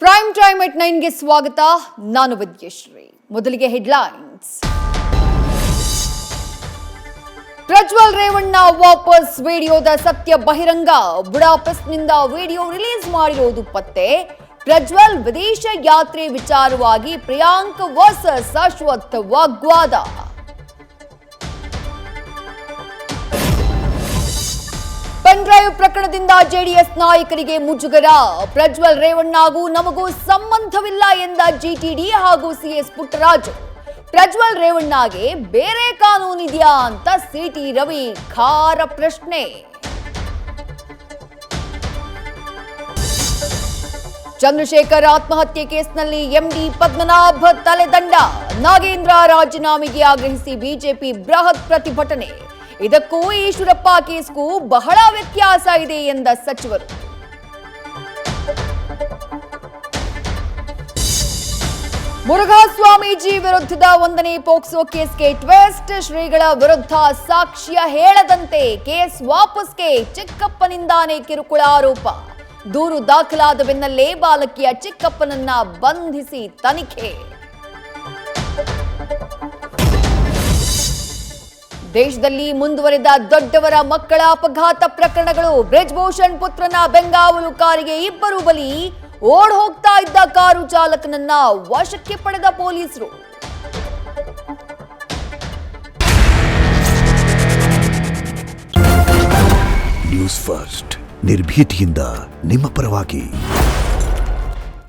Prime time at 9 ಗೆ ಸ್ವಾಗತ. ನಾನು ವಿದ್ಯಶ್ರೀ. ಮೊದಲಿಗೆ ಹೆಡ್ಲೈನ್ಸ್. ಪ್ರಜ್ವಲ್ ರೇವಣ್ಣ ವಾಪಸ್ ವಿಡಿಯೋದ ಸತ್ಯ ಬಹಿರಂಗ. ಬುಡಾಪೆಸ್ಟ್ನಿಂದ ವಿಡಿಯೋ ರಿಲೀಸ್ ಮಾಡಿರೋದು ಪತ್ತೆ. ಪ್ರಜ್ವಲ್ ವಿದೇಶ ಯಾತ್ರೆ ವಿಚಾರವಾಗಿ ಪ್ರಿಯಾಂಕ್ ವರ್ಸಸ್ ಅಶ್ವಥ್ ವಾಗ್ವಾದ. ಪೆನ್ಡ್ರೈವ್ ಪ್ರಕರಣದಿಂದ ಜೆಡಿಎಸ್ ನಾಯಕರಿಗೆ ಮುಜುಗರ. ಪ್ರಜ್ವಲ್ ರೇವಣ್ಣಗೂ ನಮಗೂ ಸಂಬಂಧವಿಲ್ಲ ಎಂದ ಜಿಟಿಡಿ ಹಾಗೂ ಸಿಎಸ್ ಪುಟ್ಟರಾಜು. ಪ್ರಜ್ವಲ್ ರೇವಣ್ಣಗೆ ಬೇರೆ ಕಾನೂನಿದೆಯಾ ಅಂತ ಸಿಟಿ ರವಿ ಖಾರ ಪ್ರಶ್ನೆ. ಚಂದ್ರಶೇಖರ್ ಆತ್ಮಹತ್ಯೆ ಕೇಸ್ನಲ್ಲಿ ಎಂಡಿ ಪದ್ಮನಾಭ್ ತಲೆದಂಡ. ನಾಗೇಂದ್ರ ರಾಜೀನಾಮೆಗೆ ಆಗ್ರಹಿಸಿ ಬಿಜೆಪಿ ಬೃಹತ್ ಪ್ರತಿಭಟನೆ. ಇದಕ್ಕೂ ಈಶ್ವರಪ್ಪ ಕೇಸ್ಗೂ ಬಹಳ ವ್ಯತ್ಯಾಸ ಇದೆ ಎಂದ ಸಚಿವರು. ಮುರುಘಾ ಸ್ವಾಮೀಜಿ ವಿರುದ್ಧದ 1ನೇ ಪೋಕ್ಸೋ ಕೇಸ್ಗೆ ಟ್ವಿಸ್ಟ್. ಶ್ರೀಗಳ ವಿರುದ್ಧ ಸಾಕ್ಷ್ಯ ಹೇಳದಂತೆ ಕೇಸ್ ವಾಪಸ್ಗೆ ಚಿಕ್ಕಪ್ಪನಿಂದಾನೇ ಕಿರುಕುಳ ಆರೋಪ. ದೂರು ದಾಖಲಾದ ಬೆನ್ನಲ್ಲೇ ಬಾಲಕಿಯ ಚಿಕ್ಕಪ್ಪನನ್ನ ಬಂಧಿಸಿ ತನಿಖೆ. ದೇಶದಲ್ಲಿ ಮುಂದುವರೆದ ದೊಡ್ಡವರ ಮಕ್ಕಳ ಅಪಘಾತ ಪ್ರಕರಣಗಳು. ಬ್ರಿಜ್ಭೂಷಣ್ ಪುತ್ರನ ಬೆಂಗಾವಲು ಕಾರಿಗೆ 2 ಬಲಿ. ಓಡ್ ಹೋಗ್ತಾ ಇದ್ದ ಕಾರು ಚಾಲಕನನ್ನ ವಶಕ್ಕೆ ಪಡೆದ ಪೊಲೀಸರು. ನ್ಯೂಸ್ ಫಸ್ಟ್ ನಿರ್ಭೀತಿಯಿಂದ ನಿಮ್ಮ ಪರವಾಗಿ.